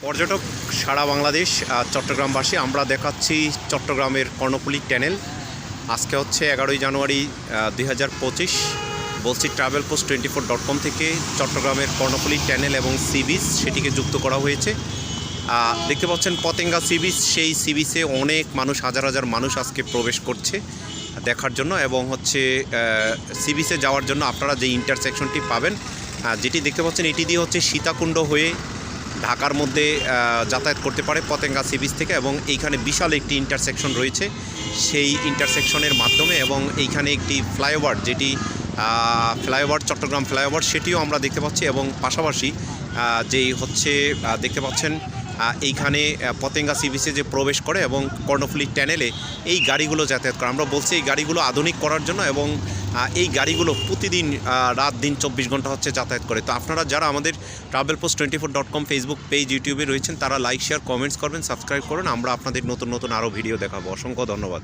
পর্যটক সারা বাংলাদেশ চট্টগ্রামবাসী আমরা দেখাচ্ছি চট্টগ্রামের কর্ণফুলী টানেল। আজকে হচ্ছে 11ই জানুয়ারি 2025। বলছি travelpost24.com থেকে চট্টগ্রামের কর্ণফুলী টানেল এবং সি বিচ সেটিকে যুক্ত করা হয়েছে। দেখতে পাচ্ছেন পতেঙ্গা সি বিচ, সেই সি বিচে অনেক মানুষ, হাজার হাজার মানুষ আজকে প্রবেশ করছে দেখার জন্য। এবং হচ্ছে সি বিচে যাওয়ার জন্য আপনারা যে ইন্টারসেকশনটি পাবেন, যেটি দেখতে পাচ্ছেন, এটি দিয়ে হচ্ছে সীতাকুণ্ড হয়ে ঢাকার মধ্যে যাতায়াত করতে পারে পতেঙ্গা সি বিচ থেকে। এবং এইখানে বিশাল একটি ইন্টারসেকশন রয়েছে, সেই ইন্টারসেকশনের মাধ্যমে এবং এইখানে একটি ফ্লাইওভার, যেটি ফ্লাইওভার চট্টগ্রাম ফ্লাইওভার, সেটিও আমরা দেখতে পাচ্ছি। এবং পাশাপাশি যেই হচ্ছে দেখতে পাচ্ছেন এইখানে পতেঙ্গা সি বিচে যে প্রবেশ করে এবং কর্ণফুলী টানেলে এই গাড়িগুলো যাতায়াত করে। আমরা বলছি এই গাড়িগুলো আধুনিক করার জন্য, এবং এই গাড়িগুলো প্রতিদিন রাত দিন 24 ঘন্টা হচ্ছে যাতায়াত করে। তো আপনারা যারা আমাদের travelpost24.com ফেসবুক পেজ, ইউটিউবে রয়েছেন, তারা লাইক, শেয়ার, কমেন্টস করবেন, সাবস্ক্রাইব করুন। আমরা আপনাদের নতুন নতুন আরও ভিডিও দেখাবো। অসংখ্য ধন্যবাদ।